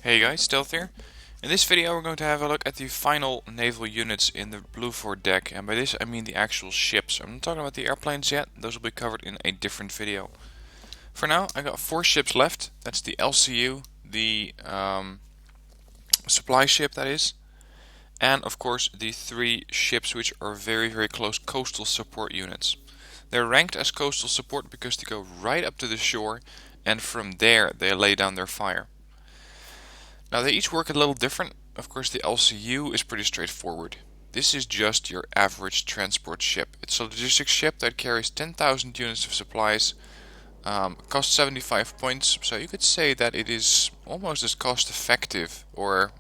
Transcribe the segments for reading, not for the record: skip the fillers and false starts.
Hey guys, Stealth here. In this video we're going to have a look at the final naval units in the Blue Fort deck, and by this I mean the actual ships. I'm not talking about the airplanes yet, those will be covered in a different video. For now I got 4 ships left. That's the LCU, the supply ship that is, and of course the 3 ships which are very close coastal support units. They're ranked as coastal support because they go right up to the shore and from there they lay down their fire. Now they each work a little different. Of course the LCU is pretty straightforward. This is just your average transport ship. It's a logistics ship that carries 10,000 units of supplies, costs 75 points, so you could say that it is almost as cost effective, or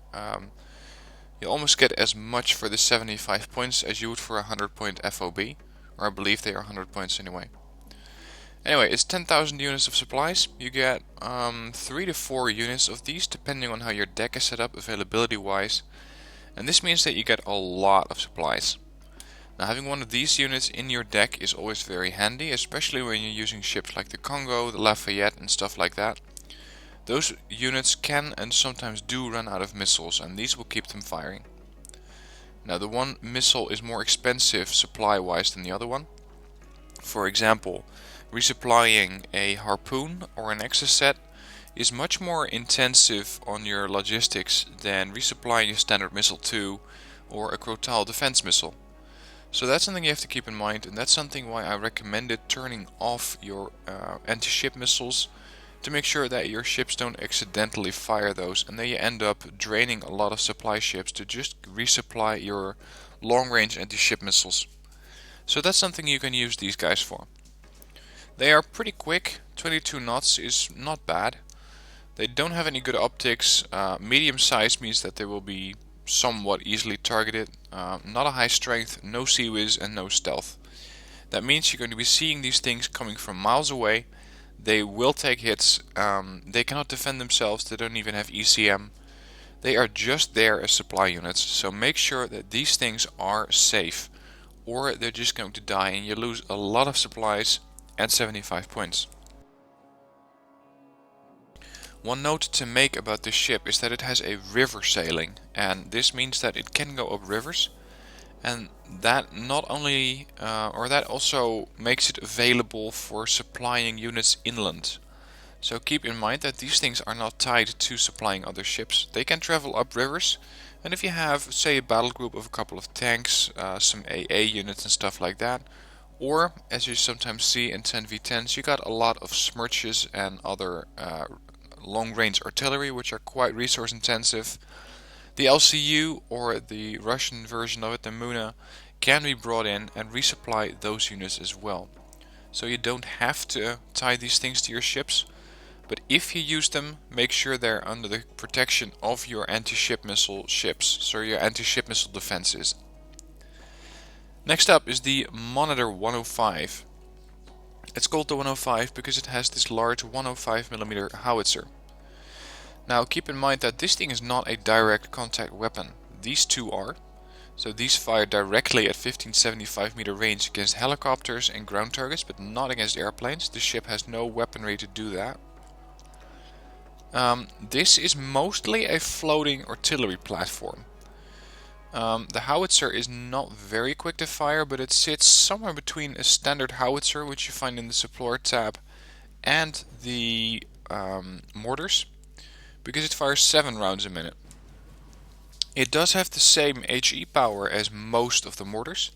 you almost get as much for the 75 points as you would for a 100 point FOB, or I believe they are 100 points anyway. Anyway, it's 10,000 units of supplies. You get 3 to 4 units of these depending on how your deck is set up availability wise. And this means that you get a lot of supplies. Now having one of these units in your deck is always very handy, especially when you're using ships like the Congo, the Lafayette and stuff like that. Those units can and sometimes do run out of missiles, and these will keep them firing. Now the one missile is more expensive supply wise than the other one. For example, resupplying a harpoon or an exocet is much more intensive on your logistics than resupplying a standard missile 2 or a Crotale defense missile. So that's something you have to keep in mind, and that's something why I recommended turning off your anti-ship missiles to make sure that your ships don't accidentally fire those, and then you end up draining a lot of supply ships to just resupply your long-range anti-ship missiles. So that's something you can use these guys for. They are pretty quick. 22 knots is not bad. They don't have any good optics. Medium size means that they will be somewhat easily targeted. Not a high strength, no sea whiz and no stealth. That means you're going to be seeing these things coming from miles away. They will take hits. They cannot defend themselves. They don't even have ECM. They are just there as supply units. So make sure that these things are safe, or they're just going to die and you lose a lot of supplies and 75 points. One note to make about this ship is that it has a river sailing, and this means that it can go up rivers, and that not only that also makes it available for supplying units inland. So keep in mind that these things are not tied to supplying other ships. They can travel up rivers, and if you have, say, a battle group of a couple of tanks, some AA units and stuff like that, or as you sometimes see in 10v10s, you got a lot of smirches and other long-range artillery which are quite resource intensive. The LCU, or the Russian version of it, the Muna, can be brought in and resupply those units as well. So you don't have to tie these things to your ships, but if you use them, make sure they're under the protection of your anti-ship missile ships, so your anti-ship missile defenses. Next up is the Monitor 105. It's called the 105 because it has this large 105mm howitzer. Now keep in mind that this thing is not a direct contact weapon. These two are. So these fire directly at 1575 meter range against helicopters and ground targets, but not against airplanes. The ship has no weaponry to do that. This is mostly a floating artillery platform. The howitzer is not very quick to fire, but it sits somewhere between a standard howitzer, which you find in the support tab, and the mortars, because it fires 7 rounds a minute. It does have the same HE power as most of the mortars,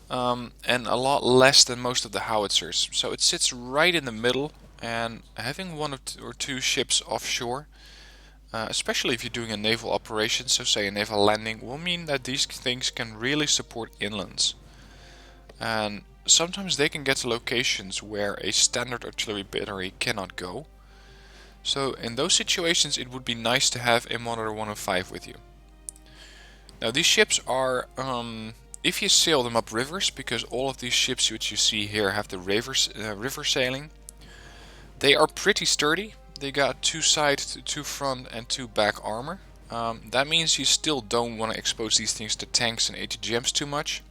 and a lot less than most of the howitzers. So it sits right in the middle, and having 1 or 2 ships offshore, especially if you're doing a naval operation, so say a naval landing, will mean that these things can really support inlands. And sometimes they can get to locations where a standard artillery battery cannot go. So in those situations it would be nice to have a Monitor 105 with you. Now these ships are, if you sail them up rivers, because all of these ships which you see here have the river sailing, they are pretty sturdy. They got 2 side, 2 front and 2 back armor. That means you still don't want to expose these things to tanks and ATGMs too much,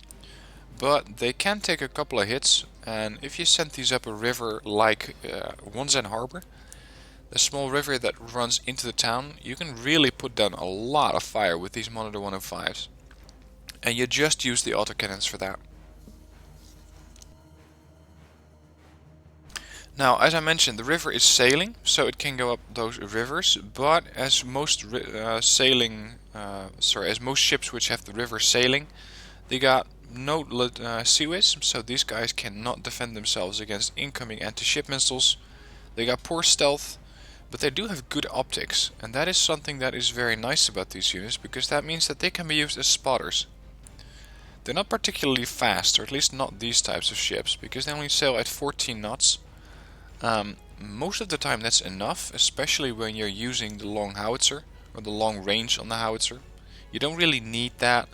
but they can take a couple of hits, and if you send these up a river like Wonsan Harbor, the small river that runs into the town, you can really put down a lot of fire with these Monitor 105s. And you just use the autocannons for that. Now, as I mentioned, the river is sailing, so it can go up those rivers. But as most as most ships which have the river sailing, they got no seaways, so these guys cannot defend themselves against incoming anti-ship missiles. They got poor stealth, but they do have good optics, and that is something that is very nice about these units, because that means that they can be used as spotters. They're not particularly fast, or at least not these types of ships, because they only sail at 14 knots. Most of the time that's enough, especially when you're using the long howitzer, or the long range on the howitzer. You don't really need that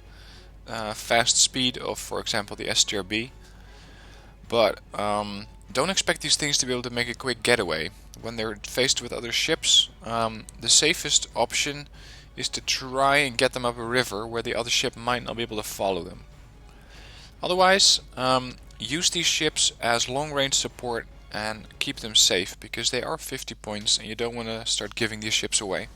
fast speed of, for example, the STRB. But don't expect these things to be able to make a quick getaway. When they're faced with other ships, the safest option is to try and get them up a river where the other ship might not be able to follow them. Otherwise, use these ships as long-range support and keep them safe, because they are 50 points and you don't want to start giving these ships away.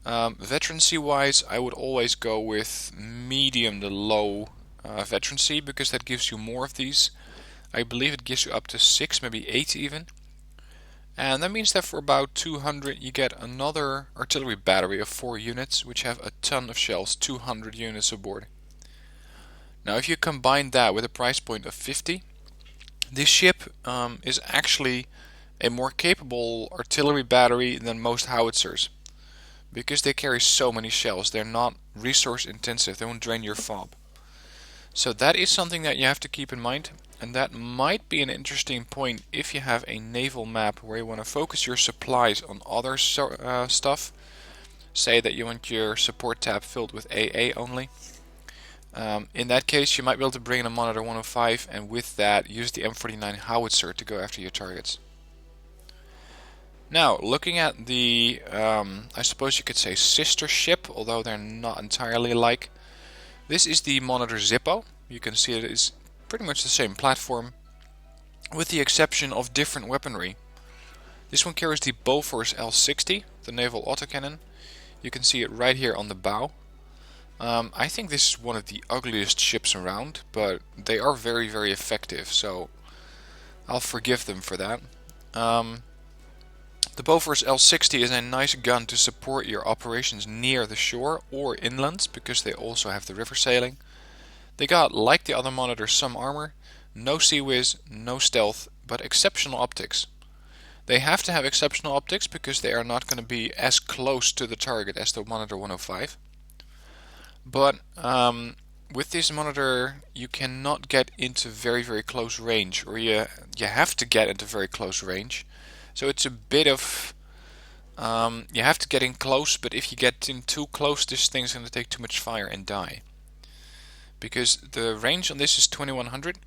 Veterancy wise, I would always go with medium to low veterancy, because that gives you more of these. I believe it gives you up to 6, maybe 8 even. And that means that for about 200 you get another artillery battery of 4 units, which have a ton of shells, 200 units aboard. Now if you combine that with a price point of 50, this ship is actually a more capable artillery battery than most howitzers, because they carry so many shells. They're not resource intensive, they won't drain your fob. So that is something that you have to keep in mind, and that might be an interesting point if you have a naval map where you want to focus your supplies on other stuff. Say that you want your support tab filled with AA only. In that case, you might be able to bring in a Monitor 105, and with that use the M49 howitzer to go after your targets. Now, looking at the, I suppose you could say sister ship, although they're not entirely alike. This is the Monitor Zippo. You can see it is pretty much the same platform, with the exception of different weaponry. This one carries the Bofors L60, the naval autocannon. You can see it right here on the bow. I think this is one of the ugliest ships around, but they are very, very effective, so I'll forgive them for that. The Bofors L60 is a nice gun to support your operations near the shore or inland, because they also have the river sailing. They got, like the other monitors, some armor, no sea-whiz, no stealth, but exceptional optics. They have to have exceptional optics because they are not going to be as close to the target as the Monitor 105. But with this monitor you cannot get into very, very close range, or you have to get into very close range. So it's a bit of, you have to get in close, but if you get in too close, this thing's going to take too much fire and die. Because the range on this is 2100,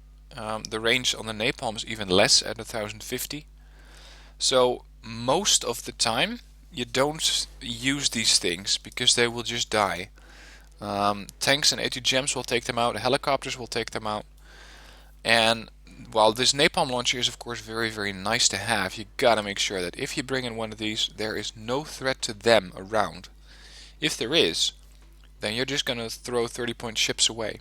the range on the napalm is even less at 1050. So most of the time you don't use these things because they will just die. Tanks and ATGMs will take them out, helicopters will take them out. And while this napalm launcher is of course very, very nice to have, you gotta make sure that if you bring in one of these, there is no threat to them around. If there is, then you're just gonna throw 30-point ships away.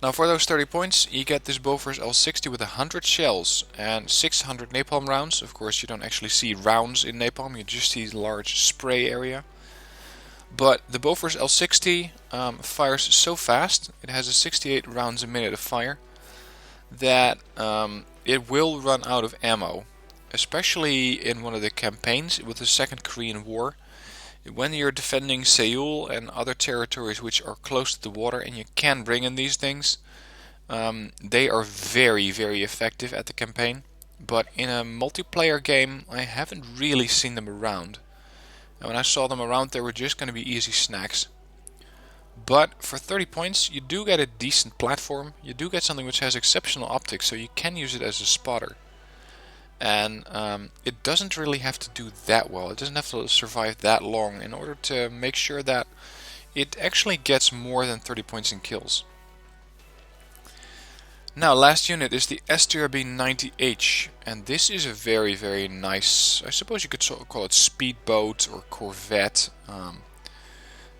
Now for those 30 points, you get this Bofors L60 with 100 shells and 600 napalm rounds. Of course you don't actually see rounds in napalm, you just see large spray area. But the Bofors L60 fires so fast, it has a 68 rounds a minute of fire, that it will run out of ammo. Especially in one of the campaigns with the Second Korean War. When you're defending Seoul and other territories which are close to the water and you can bring in these things, they are very, very effective at the campaign. But in a multiplayer game, I haven't really seen them around. And when I saw them around, they were just going to be easy snacks. But for 30 points, you do get a decent platform. You do get something which has exceptional optics, so you can use it as a spotter. And it doesn't really have to do that well. It doesn't have to survive that long in order to make sure that it actually gets more than 30 points in kills. Now, last unit is the STRB 90H, and this is a very, very nice, I suppose you could call it speedboat or corvette.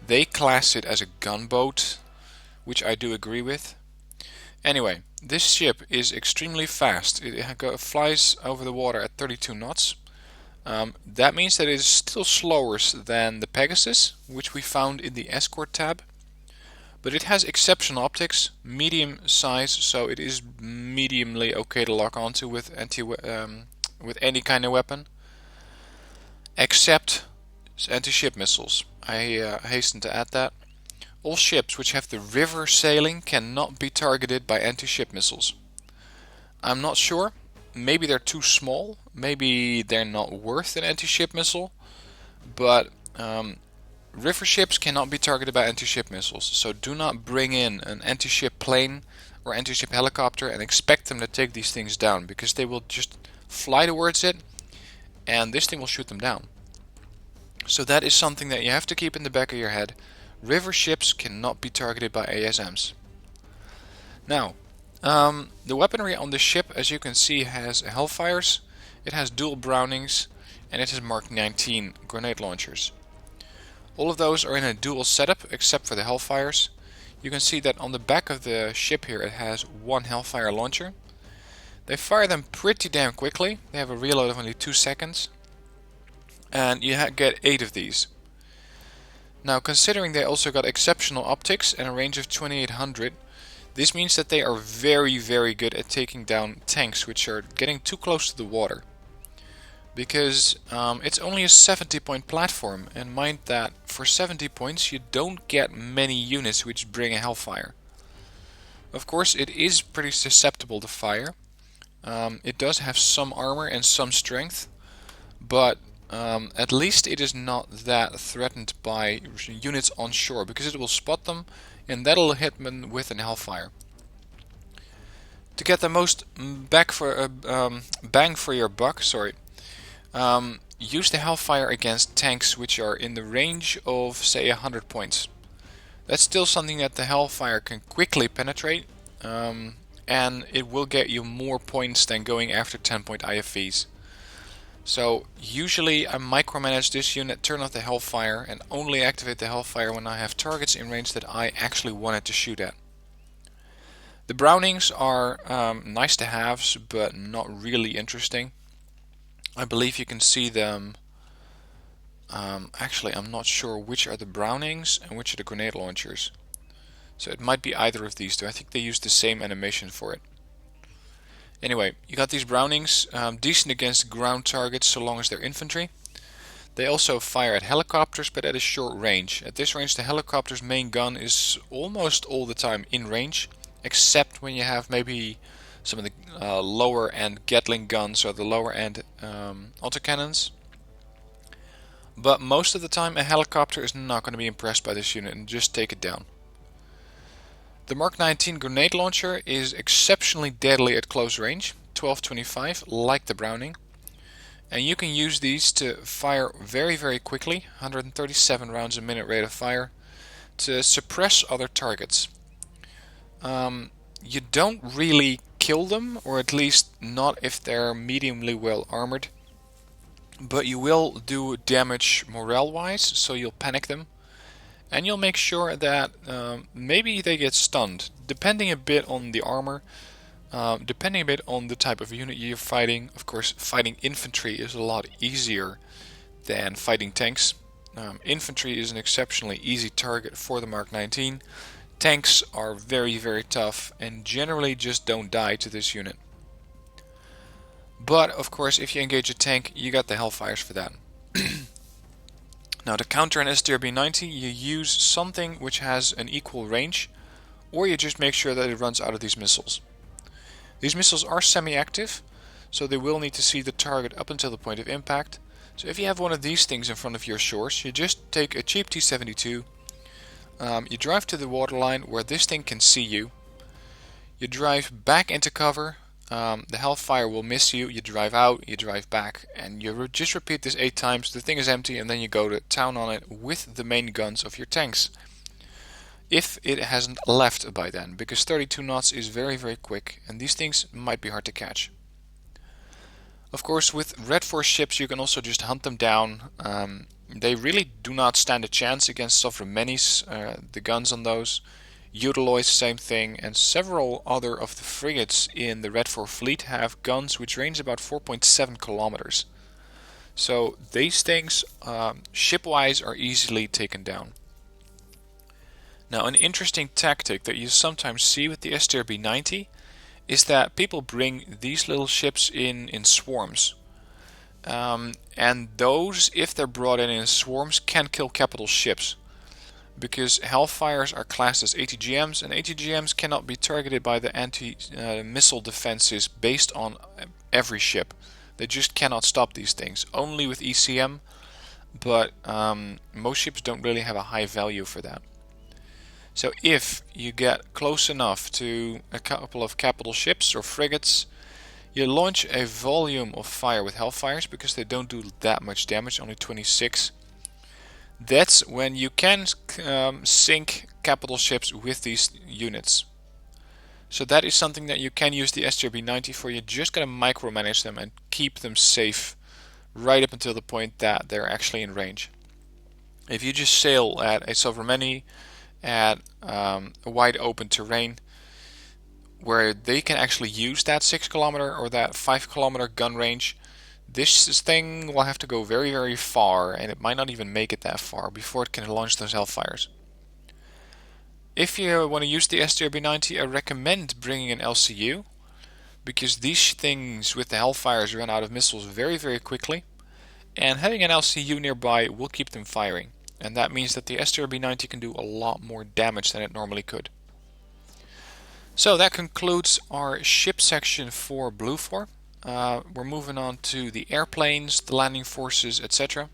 They class it as a gunboat, which I do agree with. Anyway, this ship is extremely fast. It flies over the water at 32 knots. That means that it is still slower than the Pegasus, which we found in the Escort tab. But it has exceptional optics, medium size, so it is mediumly okay to lock onto with any kind of weapon, except anti-ship missiles. I hasten to add that. All ships which have the river sailing cannot be targeted by anti-ship missiles. I'm not sure. Maybe they're too small. Maybe they're not worth an anti-ship missile. But river ships cannot be targeted by anti-ship missiles. So do not bring in an anti-ship plane or anti-ship helicopter and expect them to take these things down, because they will just fly towards it and this thing will shoot them down. So that is something that you have to keep in the back of your head. River ships cannot be targeted by ASMs. Now, the weaponry on the ship, as you can see, has hellfires, it has dual Brownings, and it has Mark 19 grenade launchers. All of those are in a dual setup except for the hellfires. You can see that on the back of the ship here it has one hellfire launcher. They fire them pretty damn quickly. They have a reload of only 2 seconds. And you get 8 of these. Now, considering they also got exceptional optics and a range of 2800, this means that they are very, very good at taking down tanks which are getting too close to the water. Because it's only a 70-point platform, and mind that for 70 points you don't get many units which bring a hellfire. Of course, it is pretty susceptible to fire. It does have some armor and some strength, but at least it is not that threatened by units on shore, because it will spot them and that'll hit them with an hellfire. To get the most bang for your buck, use the hellfire against tanks which are in the range of, say, 100 points. That's still something that the hellfire can quickly penetrate, and it will get you more points than going after 10-point IFVs. So usually I micromanage this unit, turn off the hellfire, and only activate the hellfire when I have targets in range that I actually wanted to shoot at. The Brownings are nice to haves, but not really interesting. I believe you can see them. Actually, I'm not sure which are the Brownings and which are the grenade launchers. So it might be either of these two. I think they use the same animation for it. Anyway, you got these Brownings, decent against ground targets so long as they're infantry. They also fire at helicopters, but at a short range. At this range, the helicopter's main gun is almost all the time in range, except when you have maybe some of the lower end Gatling guns or the lower end autocannons. But most of the time a helicopter is not going to be impressed by this unit and just take it down. The Mark 19 grenade launcher is exceptionally deadly at close range, 1225, like the Browning. And you can use these to fire very, very quickly, 137 rounds a minute rate of fire, to suppress other targets. You don't really kill them, or at least not if they're mediumly well armored. But you will do damage morale-wise, so you'll panic them. And you'll make sure that maybe they get stunned, depending a bit on the armor, depending a bit on the type of unit you're fighting. Of course, fighting infantry is a lot easier than fighting tanks. Infantry is an exceptionally easy target for the Mark 19. Tanks are very, very tough and generally just don't die to this unit. But, of course, if you engage a tank, you got the hellfires for that. Now, to counter an STRB 90, you use something which has an equal range, or you just make sure that it runs out of these missiles. These missiles are semi-active, so they will need to see the target up until the point of impact. So if you have one of these things in front of your shores, you just take a cheap T-72, you drive to the waterline where this thing can see you, you drive back into cover, the hellfire will miss you, you drive out, you drive back, and you just repeat this 8 times, the thing is empty, and then you go to town on it with the main guns of your tanks. if it hasn't left by then, because 32 knots is very, very quick, and these things might be hard to catch. Of course, with Red Force ships you can also just hunt them down. They really do not stand a chance against Sovereign Minis, the guns on those. Utiloids, same thing, and several other of the frigates in the Red 4 fleet have guns which range about 4.7 kilometers. So these things, ship-wise, are easily taken down. Now, an interesting tactic that you sometimes see with the STRB 90 is that people bring these little ships in swarms. And those, if they're brought in swarms, can kill capital ships. Because hellfires are classed as ATGMs, and ATGMs cannot be targeted by the anti-missile defenses based on every ship. They just cannot stop these things. Only with ECM, but most ships don't really have a high value for that. So if you get close enough to a couple of capital ships or frigates, you launch a volume of fire with hellfires, because they don't do that much damage, only 26. That's when you can sink capital ships with these units. So that is something that you can use the STRB 90 for. You just gotta micromanage them and keep them safe right up until the point that they're actually in range. If you just sail at a Sovereign Mini at a wide open terrain where they can actually use that 6 kilometer or that 5 kilometer gun range, this thing will have to go very, very far, and it might not even make it that far before it can launch those hellfires. If you want to use the STRB 90, I recommend bringing an LCU, because these things with the hellfires run out of missiles very, very quickly, and having an LCU nearby will keep them firing. And that means that the STRB 90 can do a lot more damage than it normally could. So that concludes our ship section for Blue 4. We're moving on to the airplanes, the landing forces, etc.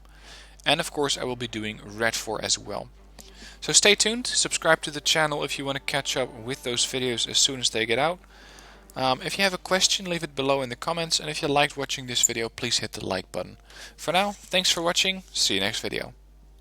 And of course I will be doing Red 4 as well. So stay tuned, subscribe to the channel if you want to catch up with those videos as soon as they get out. If you have a question, leave it below in the comments, and if you liked watching this video, please hit the like button. For now, thanks for watching, see you next video.